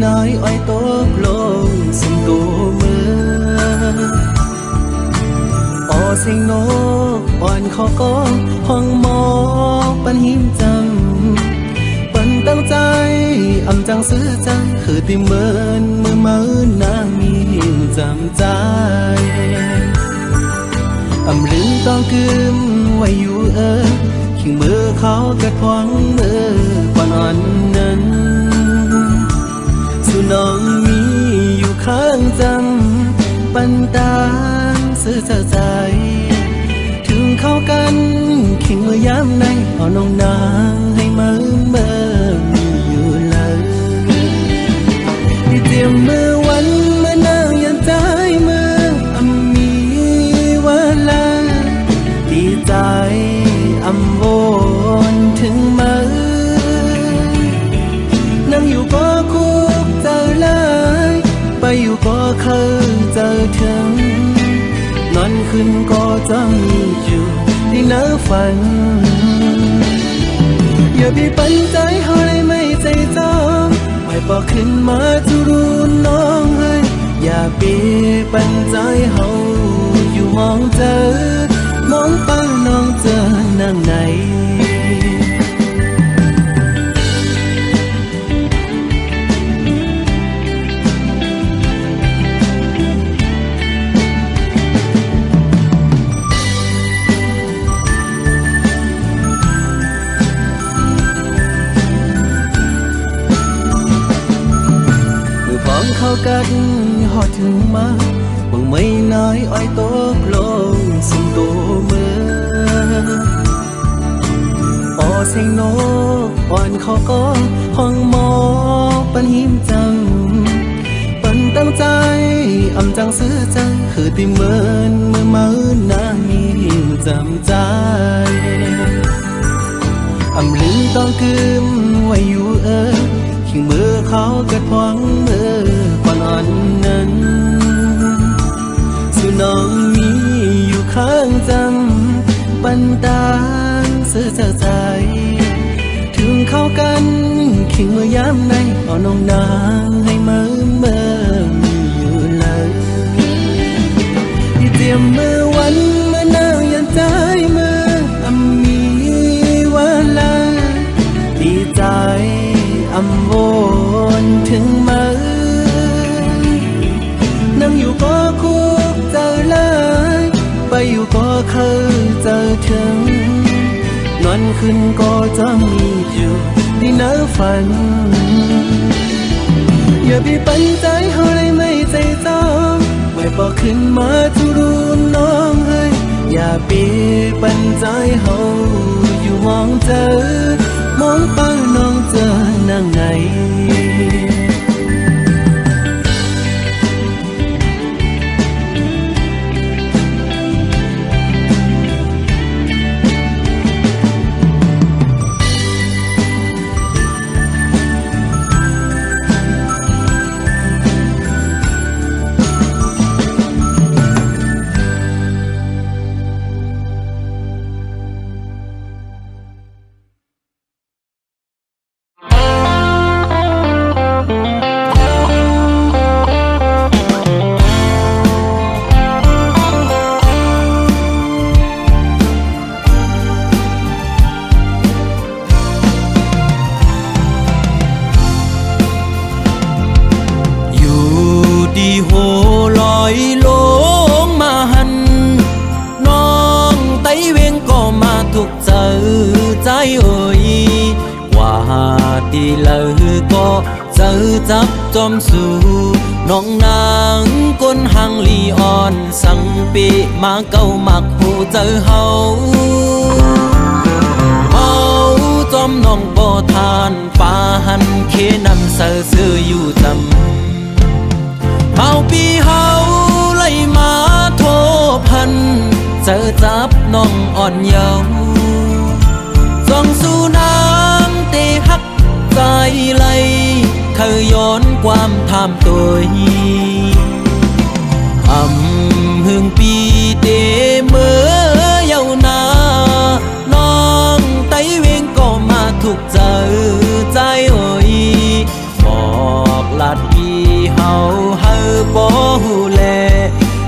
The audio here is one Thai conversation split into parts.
น้อยอ้อยตกลงสุ่มตัวมือออเสียงนกอ่อนขอก็ห้องหมอปันหิมจำปันตั้งใจอำจังซื้อจังคือติเมินมือนางมีหิมจำใจอำลืมต้องกึมไว้อยู่ขิงมือเขากระทวงมือก่อนอ่อนนั้นสู่น้องมีอยู่ข้างจำปันตามซื้อใจถึงเข้ากันขิงมือย้ำในเอาน้องนางให้มือมีอยู่เลยที่เตรียมมือวันเมื่อนางยันใจมือมีวันละดีใจอำวนถึงมือนั่งอยู่ก็คุกเจอเลยไปอยู่ก็เคยเจอถึงนอนขึ้นก็จะมีอยู่ที่เนื้อฝันอย่าไปปันใจเขาเลยไม่ใจจองไม่บอกขึ้นมาจะรู้น้องให้อย่าไปปันใจเขาอยู่มองเจอมองเป้าน้องเจอนั่งไหนเข้ากันหอดถึงมาบังไม่น้อยอ้อยตกลงสุ่มตัวมือออเสียงนกอ่อนขอก็ห้องหมอปันหิมจำปันตั้งใจอำจังซื้อจังคือติเมินมือนางมีหิมจำใจอำลืมต้องกึมไว้อยู่ขิงมือเขากระทวงมือก่อนอ่อนนั้นสู่น้องมีอยู่ข้างจำปันตามซื้อใจถึงเข้ากันขิงมือย้ำในเอาน้องนางให้มือมีอยู่เลยที่เตรียมมือวันเมื่อนางยันใจมือมีวันละดีใจอำวนถึงมือนั่งอยู่ก็คุกเจอเลยไปอยู่ก็เคยเจอถึงนอนขึ้นก็จะมีอยู่ที่เนื้อฝันอย่าไปปันใจเขาเลยไม่ใจจองไม่บอกขึ้นมาจะรู้น้องให้อย่าไปปันใจเขาอยู่มองเจอมองเป้าน้องเจอนั่งไหนตีเลยก็เจอจับจอมสู่น้องนางก้นหังลีอ่อนสังปีมาเก้ามักหูเจอเฮาจอมน้องบ่ทานป่าหันเคนำเสือซื้ออยู่จำเมาปีเฮาไล่มาโทพันเจอจับน้องอ่อนเยาว์ส่องสู่นางเตหักใจไหลเคยย้อนความทำตัวหึงปีเตเมื่อเยาวนานอ ถูกเจอใจโอ้ยบอก ลาดพี่เฮาเฮอบ่ฮู้แล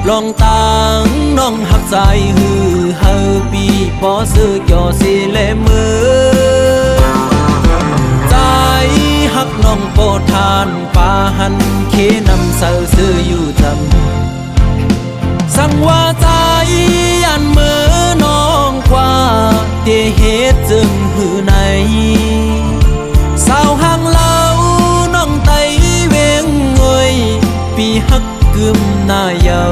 ลองตังน้องหักใจฮือเฮอปีบ่ซื้อจอสิเลมือใจหักน้องโปรดทานป่าหันเคนำเสาซื้ออยู่จำสั่งว่าใจอันมือน้องกว่าเตเหตุจึงหือในสาวห่างเล่าน้องไตเวงเงยปีหักกึมหน้าเยา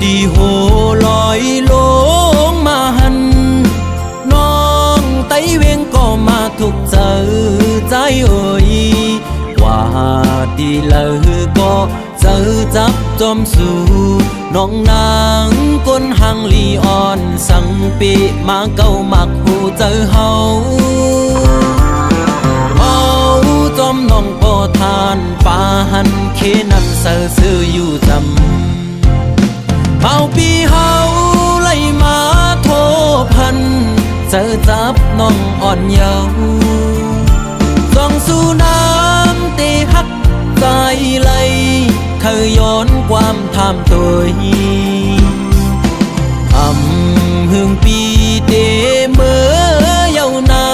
ดีโหลอยลงมาหันน้องไตเวงก็มาทุกเจอใจเอ่ยว่าดีเลยก็เจอจับจอมสู่น้องนางก้นหังลีอ่อนสังปีมาเก้ามักหูเจอเฮาเมาจอมน้องโปทานป่าหันเคนำเสือซื้ออยู่จำเมาปีเฮาไล่มาโทพันเจอจับน้องอ่อนเยาว์ส่องสู่น้ำเตหักใจไหลเคยย้อนความทำตัวหึงปีเตเมื่อเยาว์นา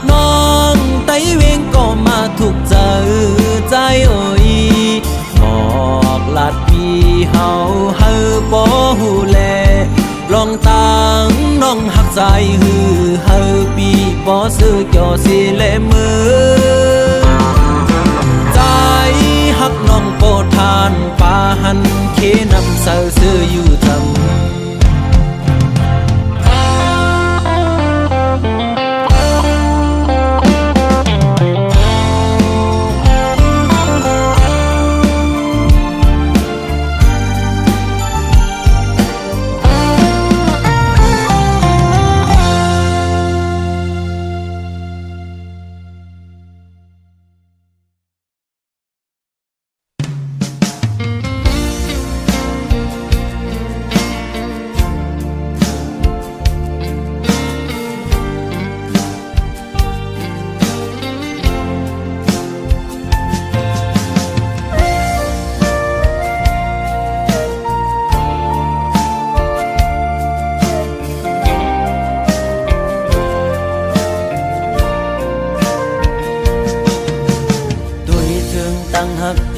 น้องไตเวงก็มาถูกเจอใจเอ่ยบอกลาดพี่เฮาเฮอบ่ฮู้แลลองตังน้องหักใจฮือเฮอปีบ่ซื้อจอสิเลมือใจหักน้องโปรดทานป่าหันเคนำเสาซื้ออยู่จำ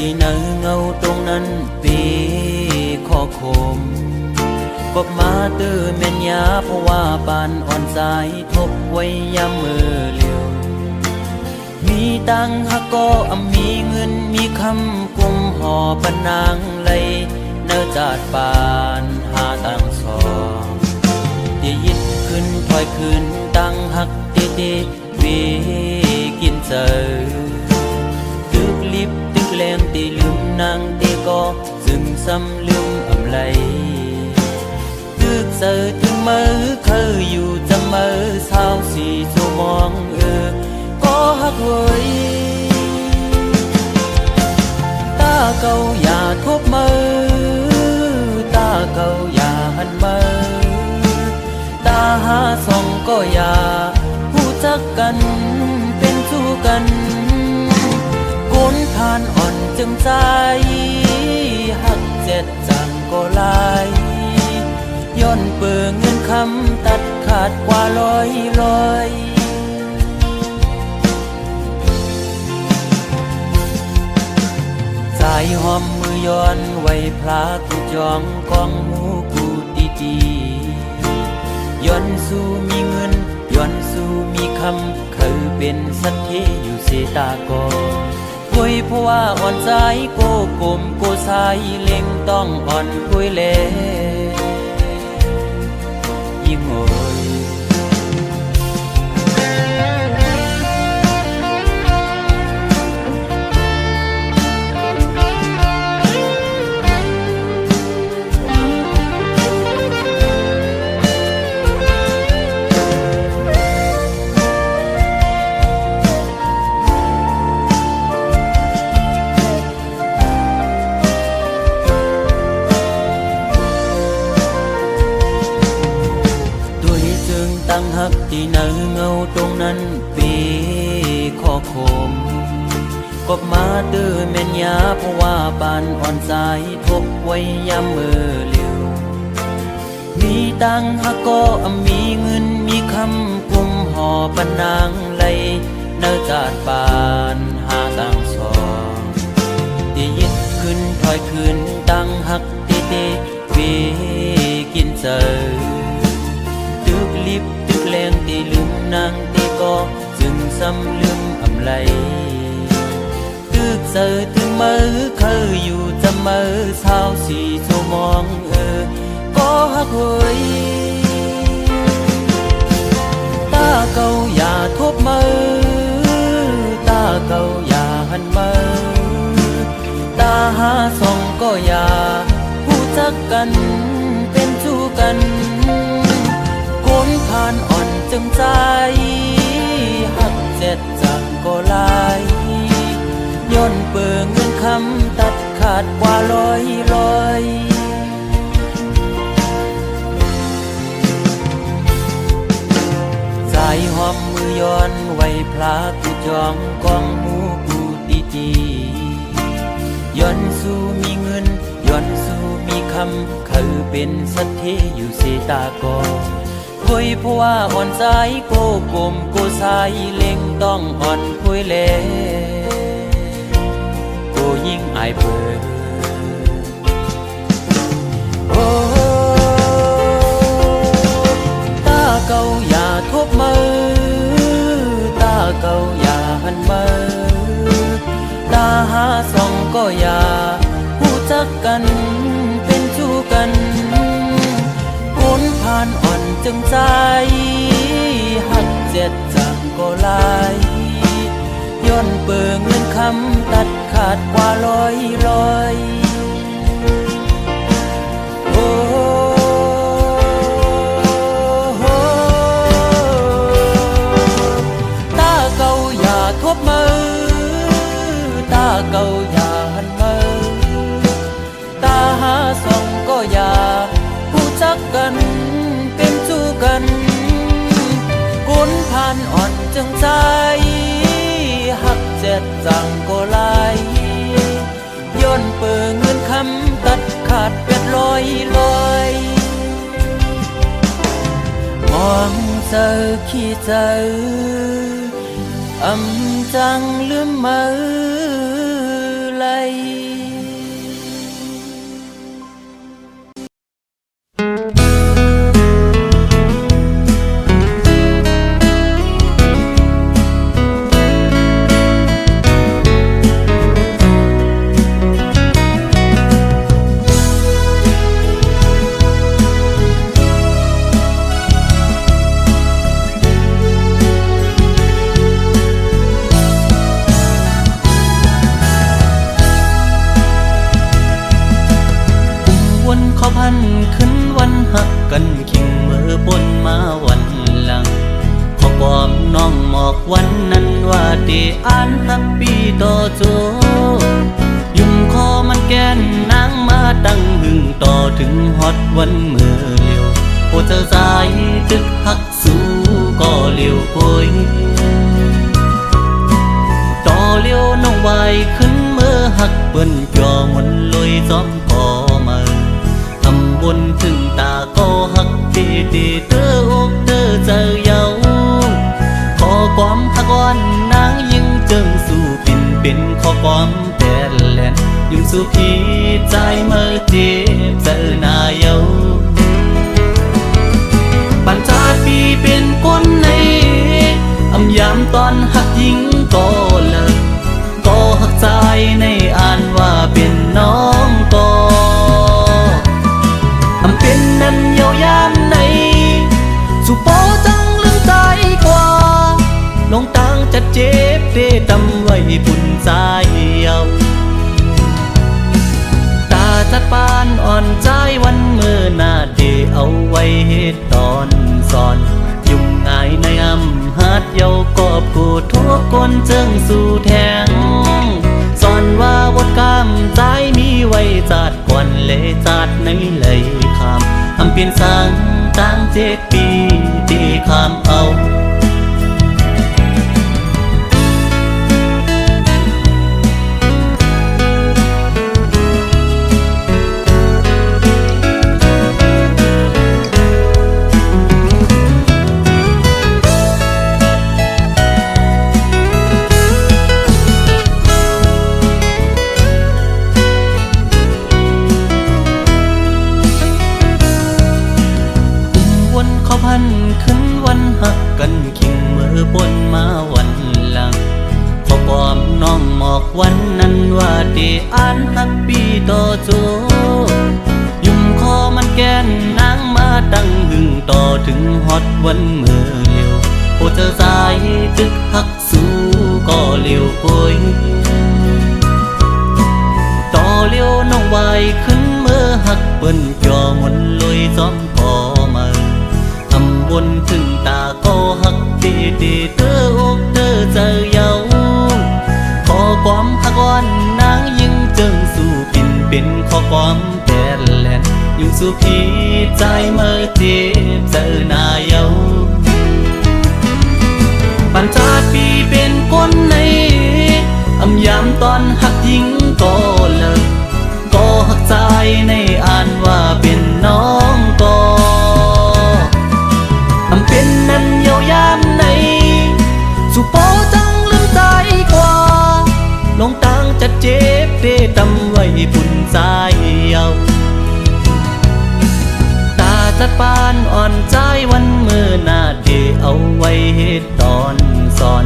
ที่เนเงาตรงนั้นปีขอคมกบมาตื้อเม่นยาเพราะว่าปานอ่อนสายทบไว้ยามมือเลียวมีตังหักก็มีเงินมีคำกุมห่อปนางเลยเนื้อจาดปานหาตังสองเดี๋ยวยิดขึ้นถอยขึ้นตังหักเตเวกินเจอตึกลิบตึกแรงตีลืมนางเตก็ซึมซ้ำลืมอำไลตึกเจอถึงมือเคยอยู่จะมือเศร้าสีชั่วมองก็หักเว้ยตาเก่าอย่าทบมือตาเก่าอย่าหันมือตาหาส่องก็อย่าหูจักกันเป็นสู้กันคนทานอ่อนจึงใจหักเจ็ดจังก็ลายย้อนเปื่อเงินคำตัดขาดกว่าลอยสายหอมมือย้อนไว้พลากูจองกองหูกูดี ย้อนสู่มีเงินย้อนสู่มีคำเขาเป็นสัตถีอยู่เสตากอโวยเพราะว่าอ่อนใจโกกลมโกสายเล็งต้องอ่อนคุยแลยิ่งโอยตั้งหักที่เนื้อเงาตรงนั้นปีข้อคมกบมาตื้อแม่นยาเพราะว่าบานอ่อนสายทบไว้ยามมือเลี้ยวมีตังหักก็มีเงินมีคำกุมห่อปนางไหลเนื้อจาดบานหาตังสองที่ยึดขึ้นถอยขึ้นตั้งหักตีตีวีกินเจอตึกลิบตึกแรงตีลืมนางตีก็จึงซ้ำลืมอำไลตึกเจอตึกมือเคยอยู่จำมือเช้าสี่ชั่วโมงก็หักหวยตาเก่าอย่าทบมือตาเก่าอย่าหันมือตาหาส่องก็อย่าผู้จักกันเป็นชู้กันคนผ่านอ่อนจึงใจหักเจ็ดจังก็ลายย้อนเปิงเงินคำตัดขาดกว่าลอยสายหอมมือย้อนไว้พลากูจองกองหูกูตีจีย้อนสู่มีเงินย้อนสู่มีคำเขาเป็นสัตถีอยู่เสตากอคุยเพราะว่าอ่อนใจโกกลมโกสายเล็งต้องอ่อนคุยแลโกยิ่งอายเปิดโอ้ตาเก่าอย่าทบมือตาเก่าอย่าหันมือตาหาส่องก็อย่าผู้จักกันเป็นชู้กันคนผ่านอ่อนจึงใจหักเจ็ดจังก็ลายย้อนเปิงเงินคำตัดขาดกว่าลอยโอ้ตาเก่าอย่าทบมือตาเก่าอย่าหันมือตาหาส่องก็อย่าผู้จักกันเป็นชู้กันคนผ่านอ่อนจึงใจหักเจ็ดจังก็ลายย้อนเปิงเงินคำตัดขาดเป็ดลอยมองเจอขี้เจอจังลืมมือไหลขึ้นวันหักกันขิงมือปนมาวันหลังขอความน้องหมอกวันนั้นว่าที่อ่านหักปีต่อโจยุ่มคอมันแกนนางมาตั้งหึงต่อถึงฮอดวันเมื่อเลี้ยวโอ้เธอสายตึกหักสู้ก็เลี้ยวโอยต่อเลี้ยวน้องไว้ขึ้นเมื่อหักเปิ้นจอมนลอยซ้อมพอมาบนถึงตาก็หักตีเธออกเธอเจอเยาขอความหักอ่อนนางยิ่งเจิงสู่เป็นขอความแต่แลนยิ่งสู่พี่ใจเมื่อเจ็บเจอหน้าเยาปัญจ เป็นคนในอำยามตอนหักหญิงก็เลิกก็หักใจในอ่านว่าเป็นน้องก็อำเป็นนั้นเยาวยามในสุโปจังลืมใจกว่าลงตังจะเจ็บเดตำไว้บุญใจเยาตาจัดปานอ่อนใจวันเมื่อหน้าเดเอาไว้เหตุตอนสอนยุ่งง่ายในอำหัดเยากอบกูทุกคนเจิงสู่แทงสอนว่าวดกำใจมีไว้จัดก่อนเลจัดในเลยคำอำเปลี่ยนสังตั้ง7 ปีที่คำเอาขึ้นวันหักกันคิงเมื่อบนมาวันหลังพอความน้องหมอกวันนั้นว่าได้อ่านฮักปีต่อโจยุ่มคอมันแกนนางมาตั้งหึงต่อถึงฮอดวันเมื่อเลียวโอเจอสายจึกหักสู้ก็เลียวโอยต่อเลียวน้องไว้ขึ้นเมื่อหักเปิ้นจอมนลอยซ้อมพอมาบนถึงตาก็หักดีดีเธออกเธอเจอเยาขอความหักวันนางยิ่งเจิงสู่ปินเป็นขอความแปดแลนยิ่งสู่พี่ใจเมื่อเจ็บเจอหน้าเยาปัญจาปีเป็นคนในอำยามตอนหักยิ่งก็เลิกก็หักใจในอ่านว่าเป็นน้องก็อำเป็นนั้นเยาวยามในสุโปจังลืมใจกว่าลงตังจะเจ็บเดตำไว้ปุ่นใจเยาตาจัดปานอ่อนใจวันเมื่อหน้าเดเอาไว้เหตุตอนสอน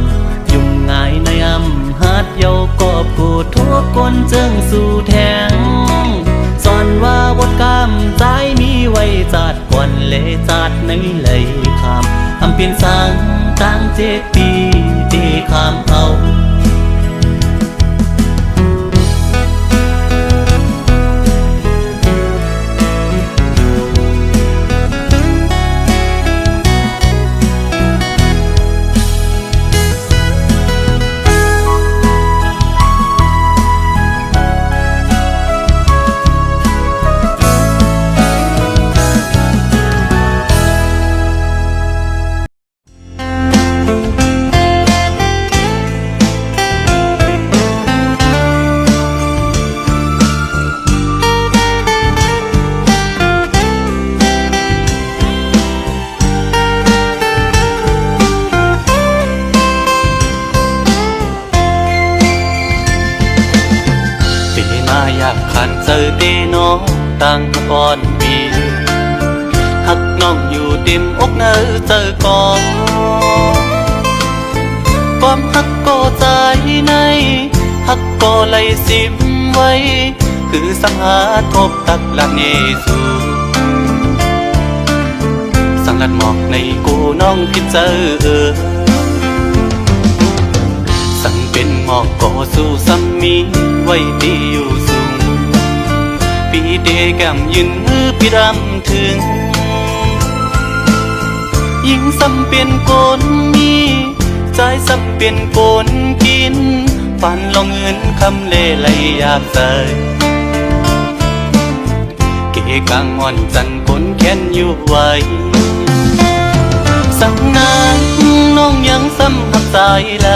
ยุ่งง่ายในอำหัดเยากอบกูทุกคนเจิงสู่แทงสอนว่าบทกรรมใจมีไว้จัดก่อนเลจัดในเลยคำอำเปลี่ยนสังตั้ง7 ปีที่คำเอาเจอเดน้องตั้งก่อนปีหักน้องอยู่เต็มอกเนอเจอก่อนความหักก็ใจในหักก็ไหลสิมไว้คือสังหาทบตักละเนสูสังลัดหมอกในกูน้องพิเจอสั่งเป็นหมอกก็สู้ซ้ำมีไว้ดีอยู่สูงปีเดแก้มยืนมือพี่รำถึงยิ่งซ้ำเป็นคนมีใจซ้ำเป็นคนกินฝันลองเงินคำเล่ไหลอยากใส่เกกางอ่อนจันคนแค้นอยู่ไว้สั่งนานน้องยังซ้ำหักใจไหล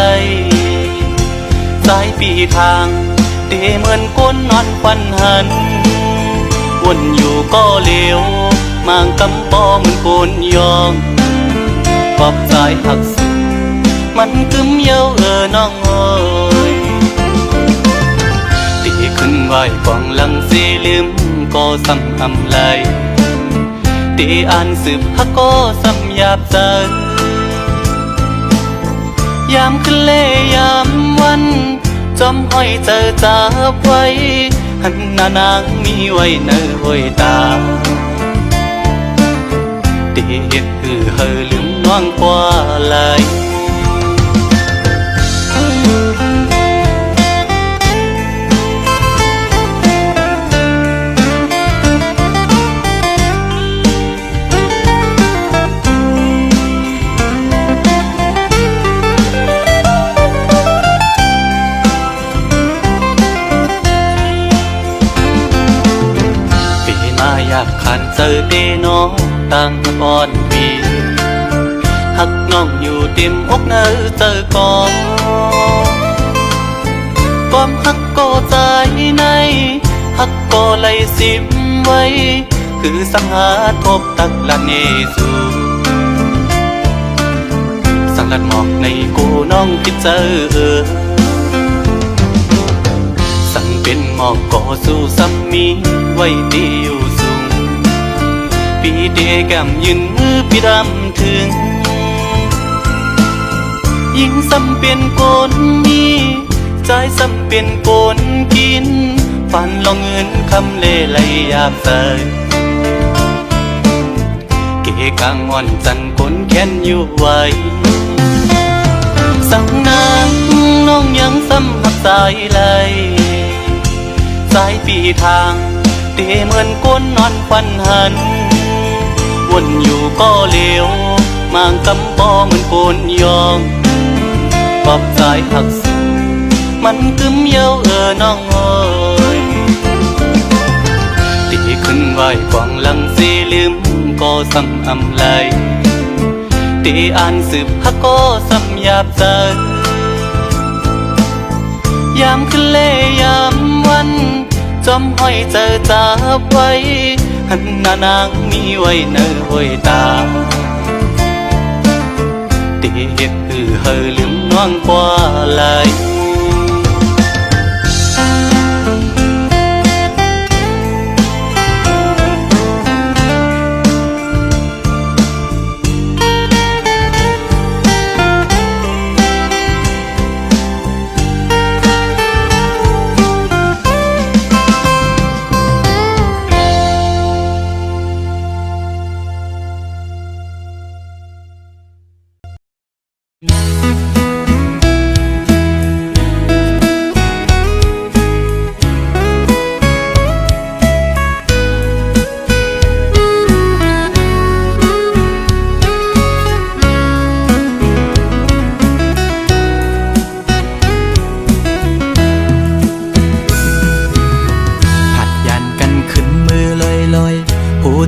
สายปีทางเดเหมือนคนนอนควันหันวนอยู่ก็เลี้ยวมางกำปอเหมือนโกนยองปอบสายหักสุดมันกึมเย้าน้องเอ้ยตีขึ้นไหวกองหลังสีลืมก็ซ้ำอำไหลตีอ่านสืบฮักก็ซ้ำหยาบใจ ยามขึ้นเล่ยามวันจอมห้อยเจอจับไว้หันหน้านางมีไว้เนอห้อยตาเตียดคือเฮอลืมน้องกว่าไหลอยากขันเจอเดน้องตั้งอ่อนปีหักน้องอยู่เต็มอกเนอเจอก่อนความหักก็ใจในหักก็ไหลสิมไว้คือสังหาทบตักละเนสูสังลัดหมอกในกูน้องคิดเจอสั่งเป็นหมอกก่อสู้ซ้ำมีไว้ดีอยู่สูงปีเดแก้มยืนมือพี่ดำถึงยิ่งซ้ำเป็นโกนมีใจซ้ำเป็นโกนกินฝันลองเงินคำเล่ไหลยาบใสเกกางอ่อนจันคนแค้นอยู่ไว้สั่งนางน้องยังซ้ำหักสายไหลสายปีทางเตเหมือนก้นนอนควันหันวนอยู่ก็เลวมางกำปอเหมือนโกนยองปอบสายหักสูมันกึมเย้าน้องเอ้ยตีขึ้นไหวกวางหลังสีลืมก็ซ้ำอำไลตีอ่านสืบฮักก็ซ้ำหยาบใจยามขึ้นเล่ยามวันจอมห้อยเจอจับไว้หันหน้านางมีไว้เนอห้อยตาเตียดคือเฮอลืมน้องกว่าไหล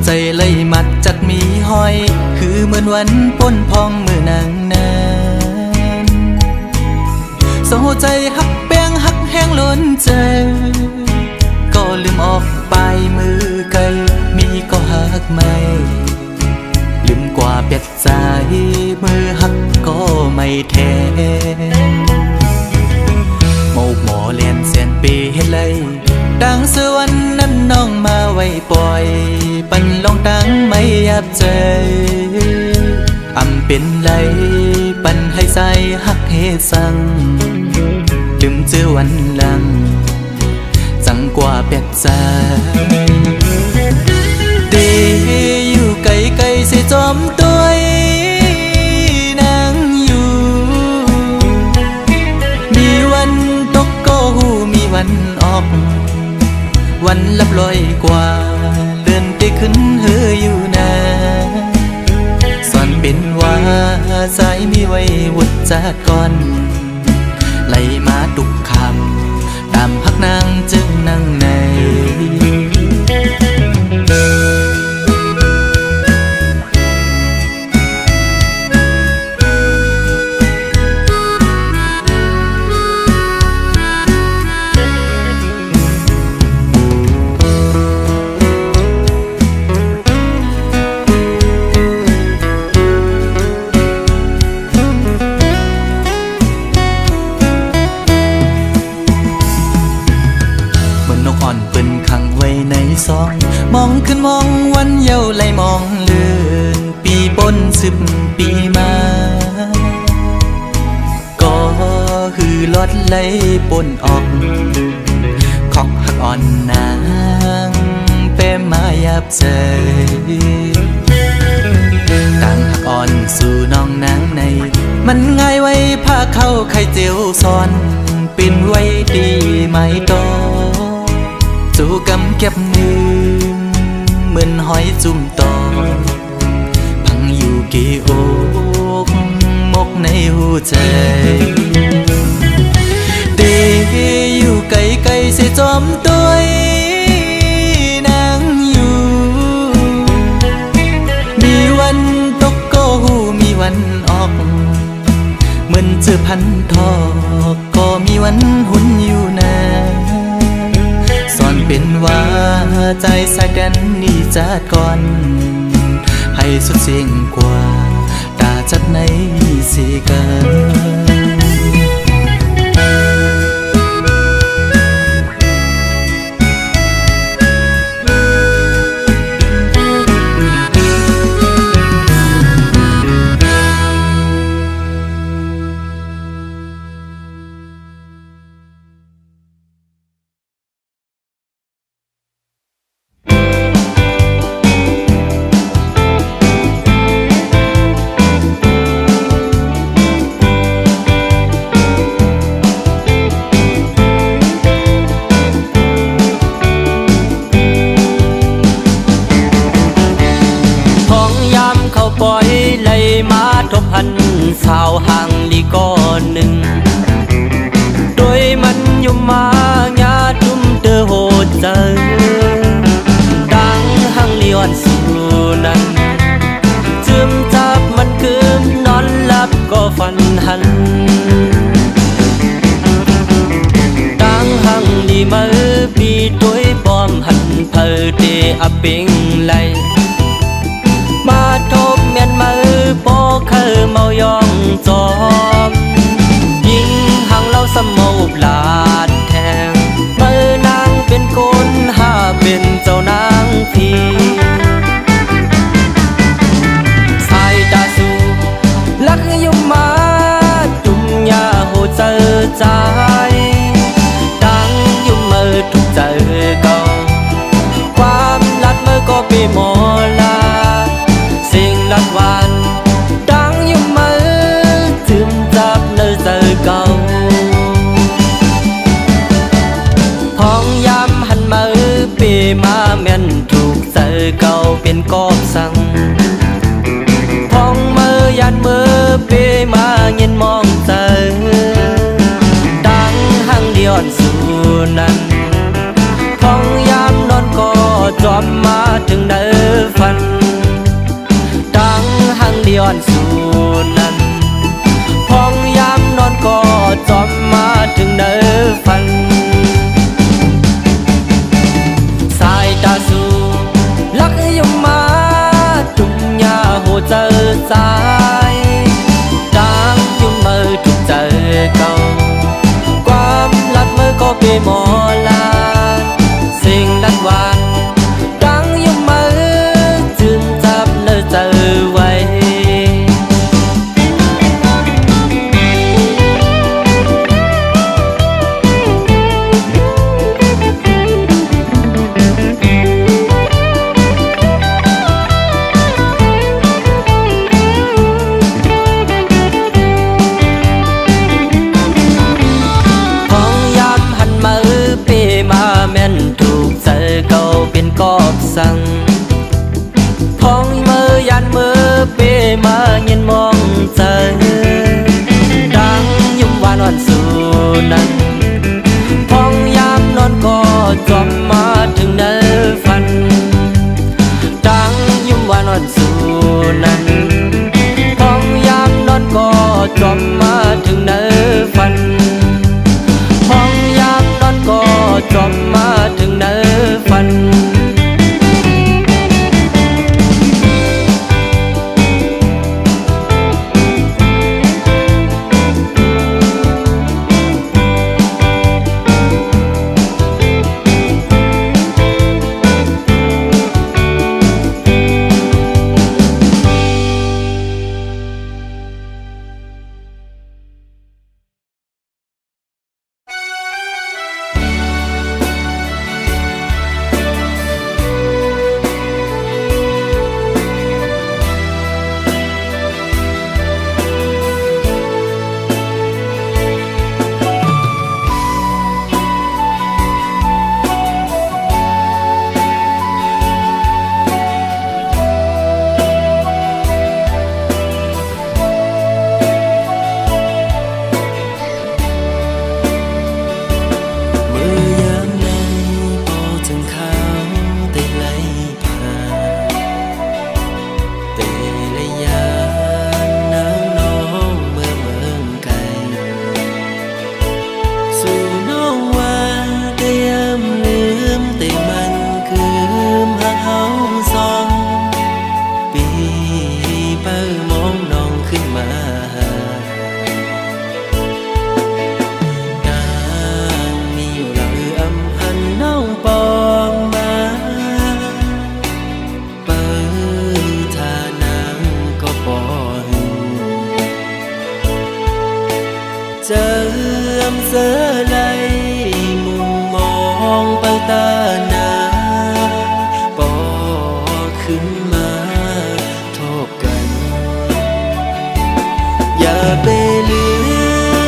ใจเลยมัดจัดมีห้อยคือเหมือนวันป้นพองมือนางนั้นเศร้าใจหักแป้งหักแห้งล้นใจก็ลืมออกไปมือไกลมีก็หักไม่ลืมกว่าเป็ดใจมือหักก็ไม่แทนโมกหมอเลียนเสียนปีเฮ็ดเลยดังเสือวันนั้นน้องมาไว้ปล่อยปันลองตั้งไม่ยับใจอำเป็นไรปันให้ใส่หักเฮสังลืมเจอวันหลังจังกว่าเป็ดใจเตอยู่ไกลไกลเสียจอมตัวนางอยู่มีวันตกก็หูมีวันออกวันลับลอยกว่าเลื่อนไปขึ้นเฮออยู่นะส่วนเป็นว่าสายมีไว้วุดจากก่อนไหลมาตุกคำตามพักนางจึงนั่งในมองขึ้นมองวันเย้าไหลมองเลื่อนปีปน10 ปีมา ลดไหลปนออกขอกหักอ่อนนางเป้มายับใจต่างหักอ่อนสู่น้องนางในมันง่ายไว้พาเข้าไข่เจียวซ้อนปิ่นไว้ดีไหมโตสู่กำเก็บมือเหมือนหอยจุ่มโตพังอยู่กี่อกมกในหัวใจดีอยู่ไกลๆเสียจอมตัวนางอยู่มีวันตกก็หูมีวันออกเหมือนเจอพันทอกก็มีวันหุ่นอยู่นะสอนเป็นว่าใจสายดันนี่จัดก่อนให้สุดเสียงกว่าตาจัดในสีกัน ปล่อยไหลมาทบพันสาวห่างลีก้อนหนึ่งโดยมันยุ่มมาญาจุ่มเตอโหดเจอดังห่างลีอ่อนสู่นั้นจึมจับมันคืนนอนหลับก็ฝันหันดังห่างลีมือปีตัวปอมหันเพอเตอปิงไหลมาทบเมียนมือโปเคยเมายองจอมยิงหังเล่าสมบลาดแทงมือนางเป็นคนหาเป็นเจ้านางพีสายตาสูลักยุมมาจุ่มยาโหเจอใจดังยุมมือทุกเจอเก่าความลัดมือก็ไปหมอลาลัดวันดังยุ่มมือจึมจับเนื้อเจอเก่าพองยำหันมือปีมาแม่นถูกเจอเก่าเป็นกอบสั่งพองมือยันมือปีมาเงินมองเจอดังหังเดียนสู่นั้นพองยำนอนก็จอมมาถึงเนื้อฟันเดียนสู่นั้นพองยามนอนก็จอมมาถึงเนื้อฟันสายตาสู่ลักยมมาจุ่มยาโหเจอสายดังยุ่มมือถูกเจอเก่าความลัดมือก็ไปหมอลาสิ่งลัดวันดังยุ่มมือจึงจับเนื้อเจอไว้เป็นกอบสั่งพองมือยันมือเปมาเงินมองเจอดังยุ่มวานวันสู่นั้นพองยามนอนก็จอมมาถึงเนื้อฟันดังยุ่มวานวันสู่นั้นพองยามนอนก็จอมมาถึงเนื้อฟันพองยามนอนก็จอมมาถึงเนื้อฟัน ตานางปอขึ้นมาทบกัน อย่าไปลื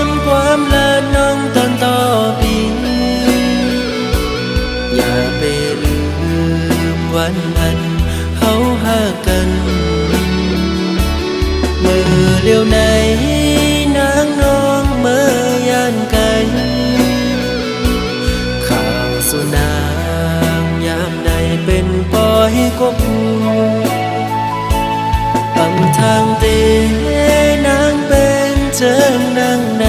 มความละน้องตอนต่อปีอย่าไปลืมวันนั้นเฮาหากันเมื่อเลี้ยวไหนนางน้องเมื่อยานไกลข่าวสุนางยามใดเป็นปล่อยกบอำทางเตนางเป็นเจิงนางไหน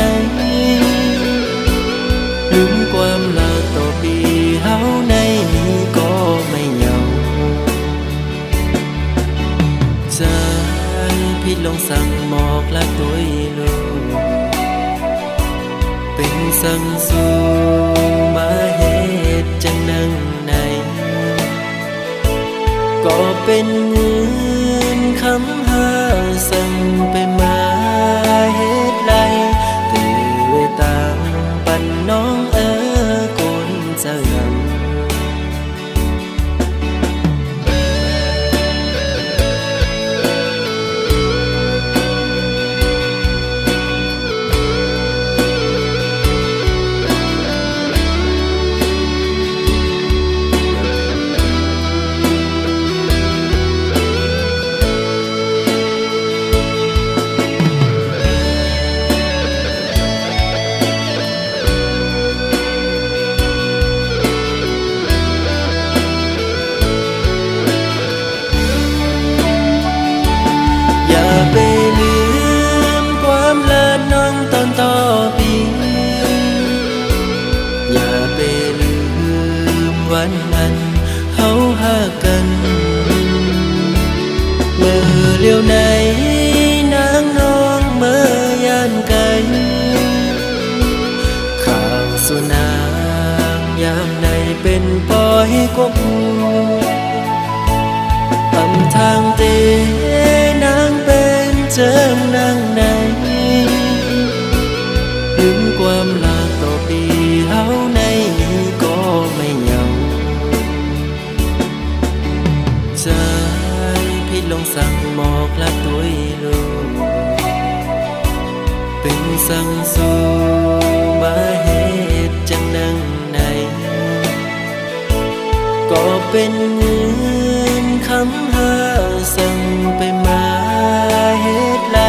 ลืมความลาต่อปีเฮาในนี้ก็ไม่เหงาใจพี่ลงสั่งหมอกละตัวลูกเป็นสั่งสู่มาเหตุจังนังไหนก็เป็นเงินคำหาสั่งไปมาเหตุไรตื่นตามปันน้องกุนเจยำไปลืมความละน้องตอนต่อปีอย่าไปลืมวันนั้นเฮาหากันเมื่อเลี้ยวไหนนางน้องเมื่อยานไกลข่าวสุนางยามใดเป็นปล่อยกบอำทางเตนางเป็นเจิงนางไหนลืมความลาต่อปีเฮาในนี้ก็ไม่เหงาใจพี่ลงสั่งหมอกละตัวลูกเป็นสั่งสู่มาเหตุจังนังไหนก็เป็นเงินคำหาสั่งไปมาเหตุไร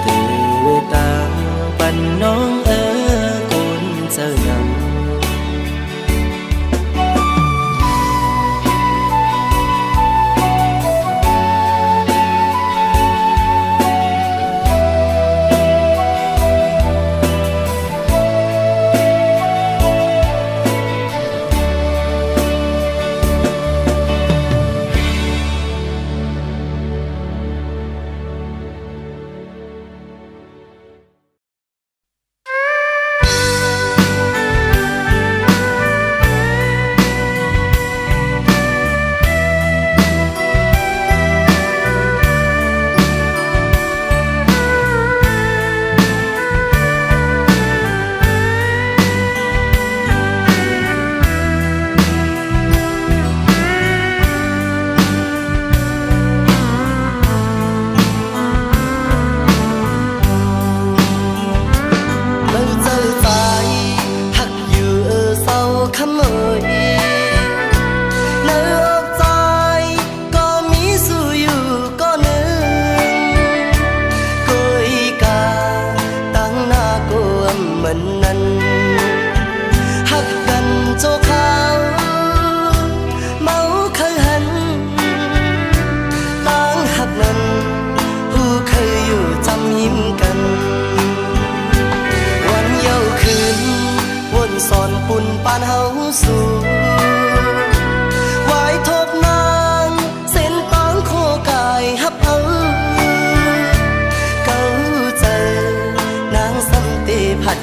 ตื่นตามปันน้องกุนเจยำ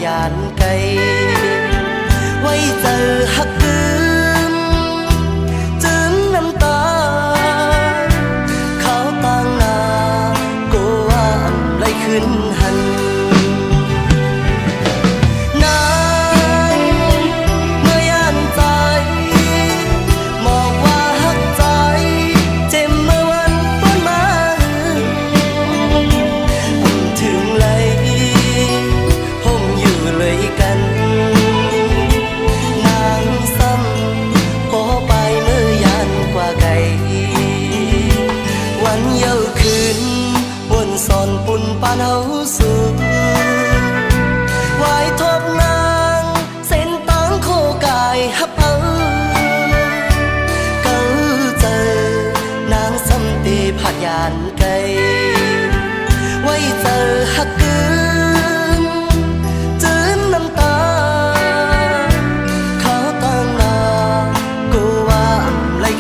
ยานไกลไว้เจอหักลืมจืนน้ำตาเขาต่างหน้าก็ว่าอันไรขึ้นหันนานเมื่อยานใจ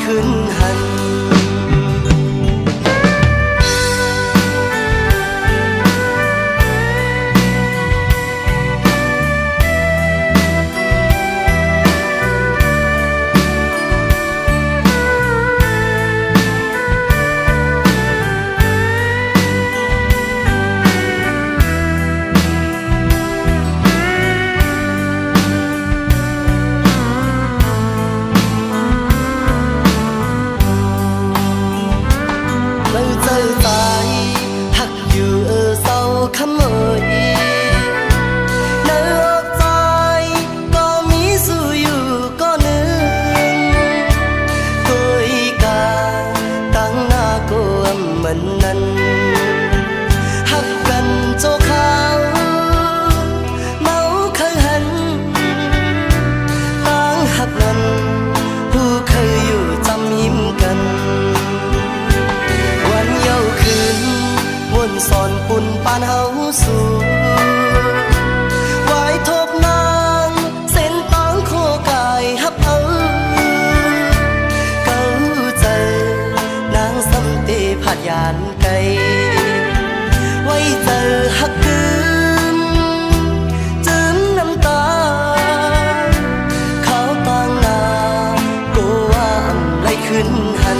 ขึ้นหันสอนปุ่นปานเฮาสู่ไว้ทบนางเส้นตองโคกายฮับเอาเก้าเจอนางสำเตผัดยานไกลไว้เจอฮักคืนจืมน้ำตาเขาต่างหน้าก็ว่าไหลขึ้นหัน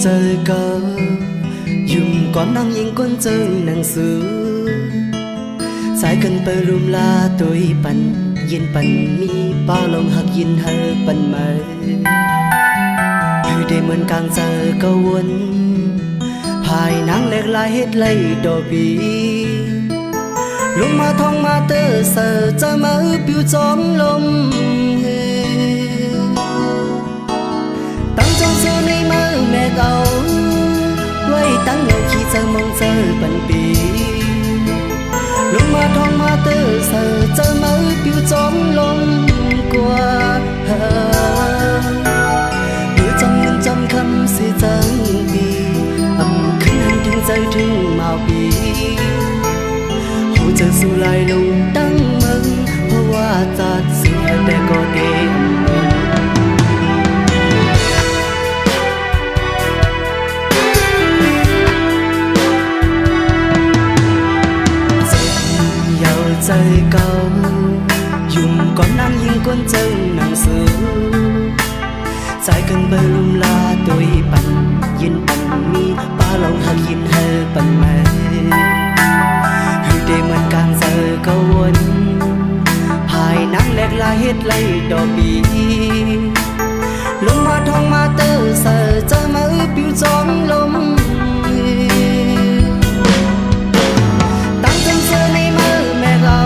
เจอก็ยุ่มก่อนน้องยิงก้นเจอหนังสือสายกันไปรุมลาตัวปันยินปันมีป้าลงหักยินเฮอปันมาอยู่ได้เหมือนกลางเจอก็วนภายนางเล็กลายเฮ็ดไล่ดอบีลงมาท้องมาเตอเสอจะมาปิวจอมลมตั้งจงเสื้อในมือแม่เก่าไว้ตั้งเงาขี้เจอมองเจอปันปีลงมาท้องมาเตอเสอจะมาปิวจอมลมกว่าเมื่อจำเงินจำคำสิจังปีขึ้นหันถึงใจถึงเมาปีหูเจอสู่ลายลงตั้งมึงเพราะว่าจัดสิ่งแต่ก็เต็มใจเก่ายุ่มก่อนนั่งยิงก้นเจอหนังสือใจกันเบอร์ลุมลาตัวปันยินปันมีป้าลองหักยินเฮอปันแม่ให้ได้เหมือนกลางเจอก็วนภายนังแหลกลาเฮ็ดไล่ดอกบีลงมาท้องมาเตอเสอจะมาปิวจอมลมตั้งจำเสื้อในมือแม่เรา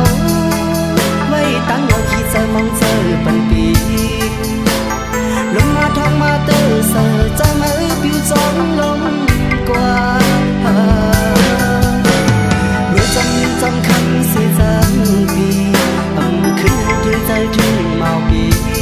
ไว้ตั้งเงาขี้เจอมองเจอปันปีลงมาท้องมาเตอเสอจะมาปิวจอมลมกว่าเมื่อจำยังจำคำเสียจำปีขึ้นถึงใจถึงเมาปี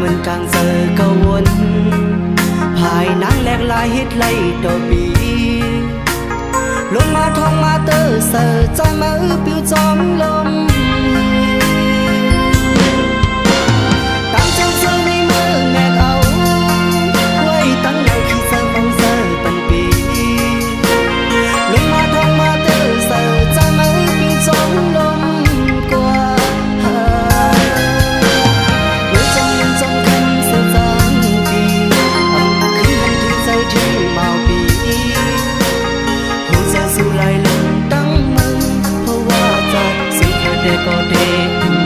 มือนกลางเจอกะวนภายนางแหลกลายเฮ็ดไล่ดอกบีลงมาทองมาเตอเสิร์ใจมาปิวจอมลมตามเจ้าเสือในมือแม่เอาไว้ตั้งเราขี้เสือมองเสือปันปีลงมาทองมาเตอเสิร์ใจมาปิวจอมลมกว่าเมื่อจงยังจงคำเสือจางปีคืนวันที่ใจที่เมาปีสู่ลายลงตั้งมึงเพราะว่าจากสิ่งเด็กก็เด็กมัน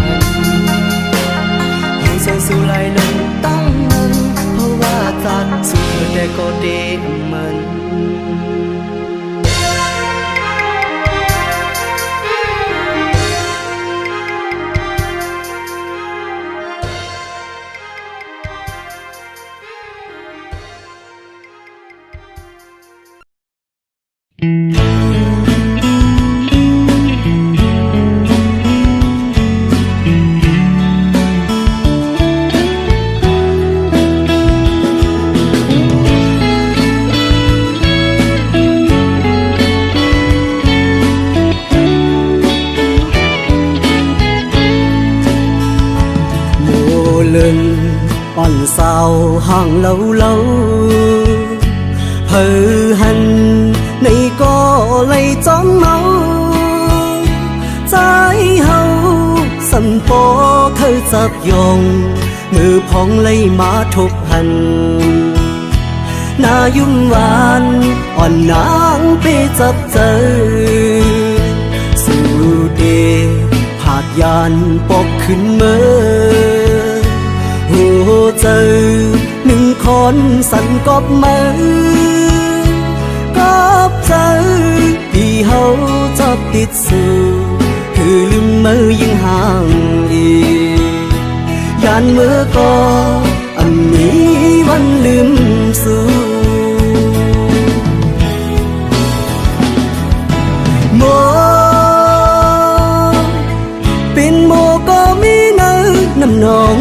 หัวใจสู่ลายลงตั้งมึงเพราะว่าจากสิ่งเด็กก็เด็กมันอ่อนสาวห่างเล่าเพอหันในก็เลยจอมเมาใจเฮาสันปอเคยจับยองมือพองเลยมาทบหันหน้ายุ่มหวานอ่อนนางไปจับเจอสู่เดผาดยานปอกขึ้นเมื่อหัวใจหนึ่งคนสั่นกอบมือกอบใจที่เฮาจับติดสู่คือลืมมือยิ่งห่างอียานเมื่อก็อันนี้วันลืมสู่โมเป็นโมก็มีเนื้อน้ำนอง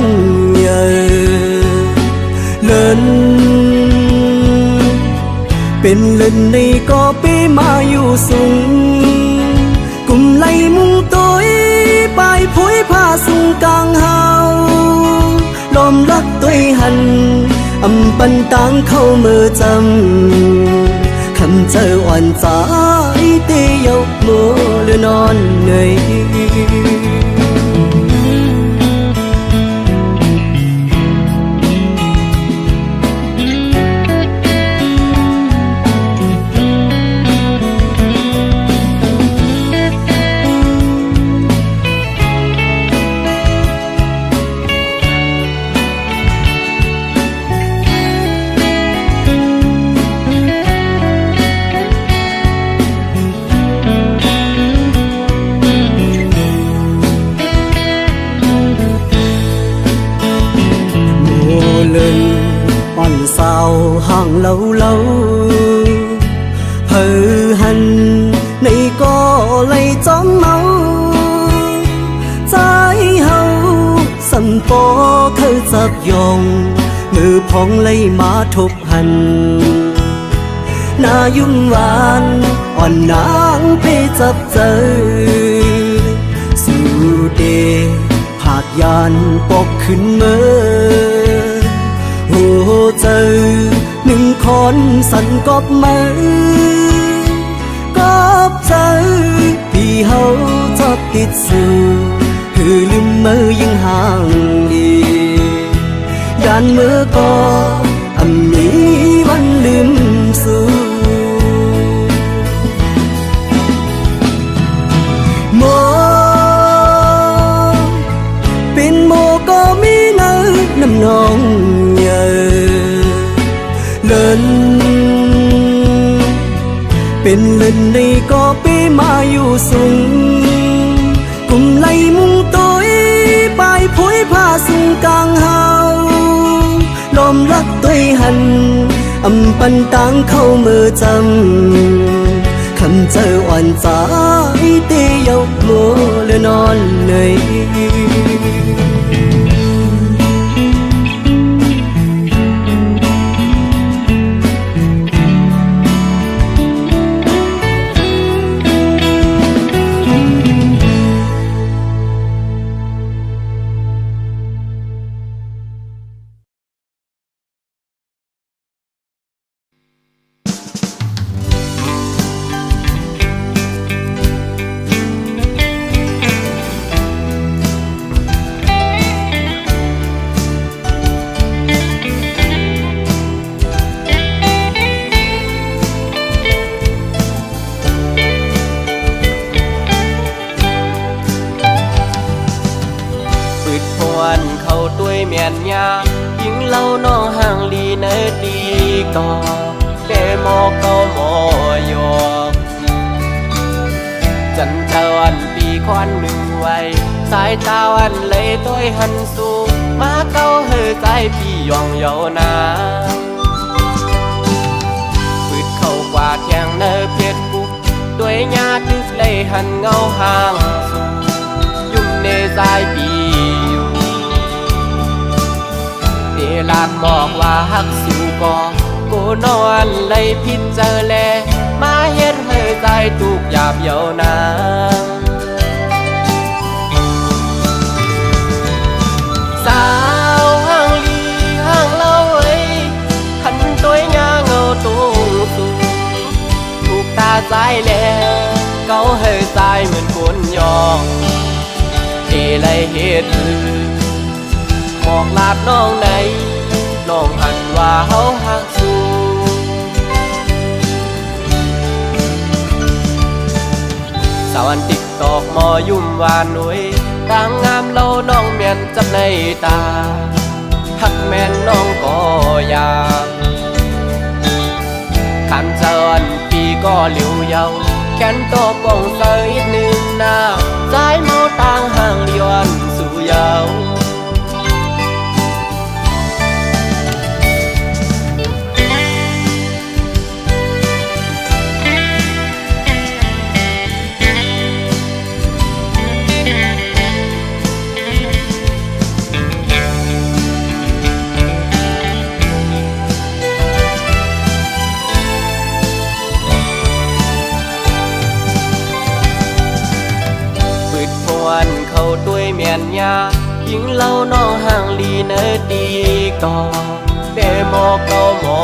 เลินเป็นเล่นในก็ไปมาอยู่สูงกุมไล่มุงตัวไปผุยผ้าสูงกลางเฮาลมรักตัวหันอำปันตังเข้ามือจำคำเจออ่อนใจเตยกโมหรือนอนเหนื่อยอ่อนสาวห่างเล่าเพอหันในก็เลยจอมเมาใจเฮาสันปอเคยจับยองมือพองเลยมาทบหันหน้ายุ่มหวานอ่อนนางไปจับเจอสู่เดผาดยานปอกขึ้นเมื่อหัวใจหนึ่งคนสั่นกอบมือกอบใจที่เฮาจับติดสู่คือลืมมือยิ่งห่างอียานมือก็อันนี้วันลืมสู่โมเป็นโมก็มีเนื้อน้ำนองเลินเป็นเล่นในก็ไปมาอยู่สูงกุมไล่มุงตัวไปผุยผ้าสูงกลางเฮาลมรักตัวหันอำปันตังเข้ามือจำคำเจออ่อนใจเตยกโมหรือนอนเหนื่อย ายิงเล่าน้องห่างลีเนดีก่อแต่หมอเก่าหมอยอกจันทร์วันปีควันหนึ่งไว้สายตาวันเลยต้อยหันสูมาเก้าเฮอใจพี่ยองเยานาปืดเข้ากว่าแทงเนอเพียดปุกด้วยญาติดึกเลยหันเงาห่างสูยุ่มเนใจปีอยู่เดลากบอกว่าหักสิวก่อกูนอนเลยพิจเจอแลมาเฮ็ดเฮอใจทุกหยาบเยานาสาวห่างลีห่างเล่าไว้ขันตัวหน้าเงาตูสูถูกตาใจแล้วเกาเฮอใจเหมือนคนยองเอเลยเฮ็ดมองลาดน้องไหนน้องหันว่าเฮาหักสูสาวันติ๊กตอกมอยุ่มวานหนุ่ยต่างงามเล่าน้องเมียนจับในตาหักแม่นน้องก็อยากขันเจริญปีก็เหลียวเยาแขนโตป่องเสยหนึ่งหน้าใจเมาต่างห่างเลียนสู่เยาเขาด้วยเมียนยายิงเล่าน้องห่างลีเนดีก่อแต่หมอเก่าหมอ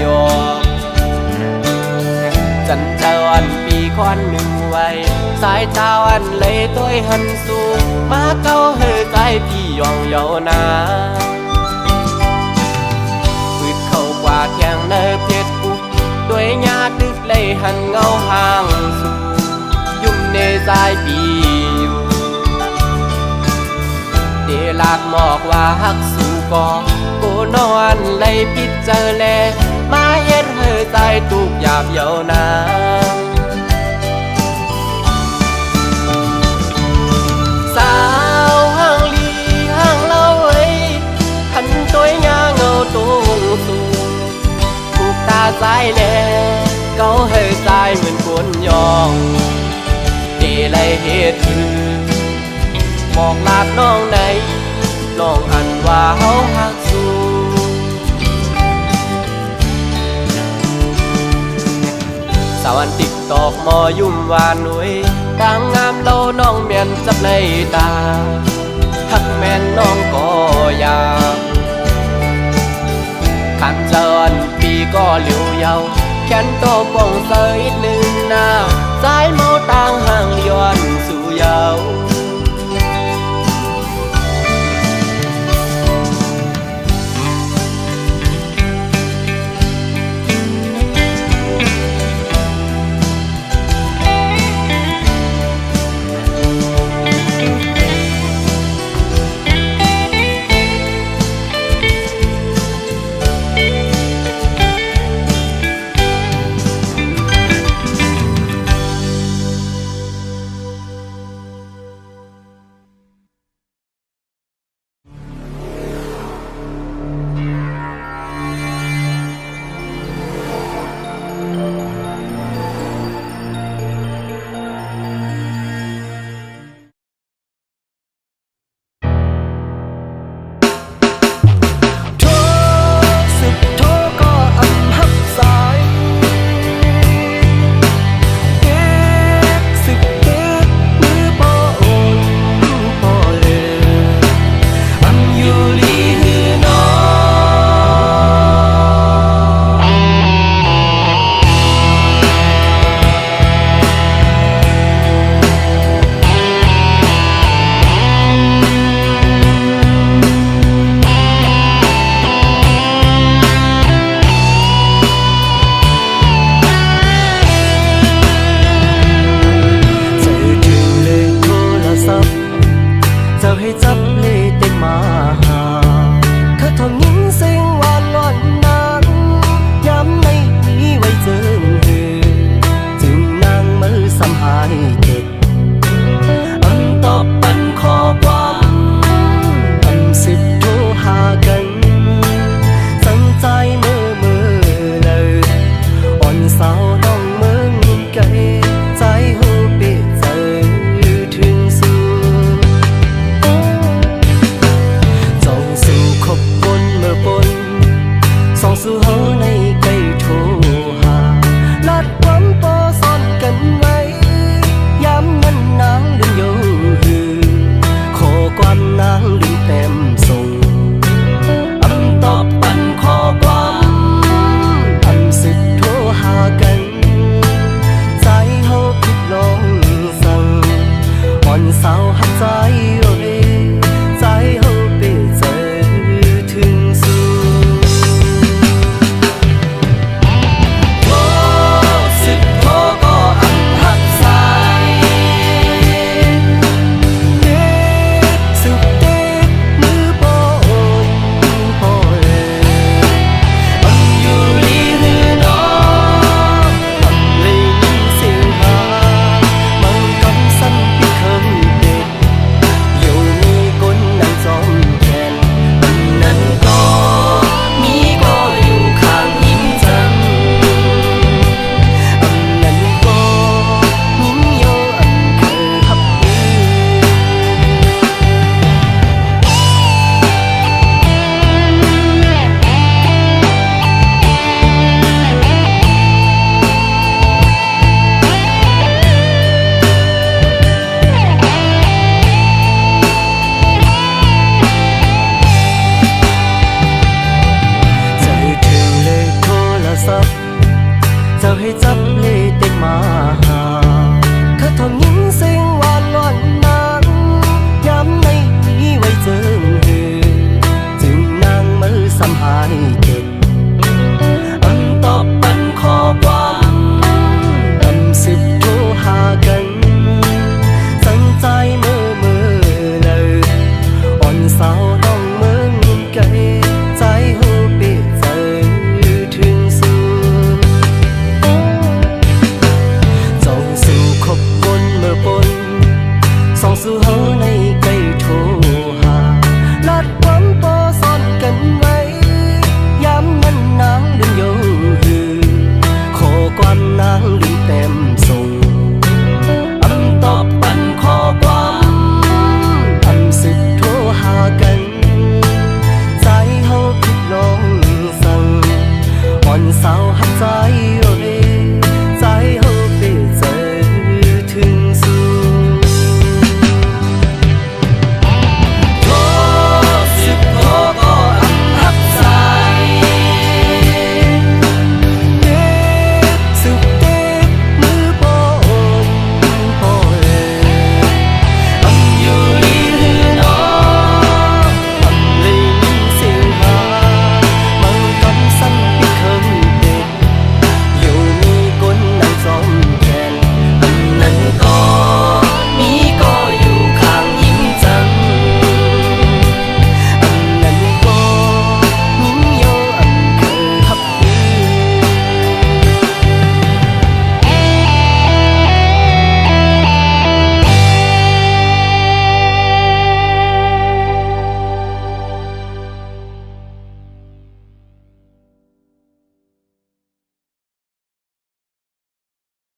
ยอกจันทร์วันปีควันหนึ่งไว้สายตาวันเลยต้อยหันสูมาเก้าเฮอใจพี่ยองเยานาปืดเข้ากว่าแทงเนเพชรปุกด้วยญาติดึกเลยหันเงาห่างสูยุ่มเนใจปีอยู่เดลากหมอกว่าหักสู่ก่อกูนอนเลยพิจเจอแลมาเฮ็ดเฮอใจทุกหยาบเยานาสาวห่างลีห่างเล่าไว้ขันตัวหน้าเงาตูสูถูกตาใจแลเกาเฮอใจเหมือนคนยองเดเลยเฮ็ดบอกลาดน้องไหนน้องหันว่าเฮาหักสูสาวันติ๊กตอกมอยุ่มวานหนุ่ยต่างงามเล่าน้องเมียนจับในตาหักแม่นน้องก็อยากขันเจริญปีก็เหลียวเยาแขนโตป่องเสยหนึ่งหน้าใจเมาต่างห่างเลียนสู่เยา สู่ห้อง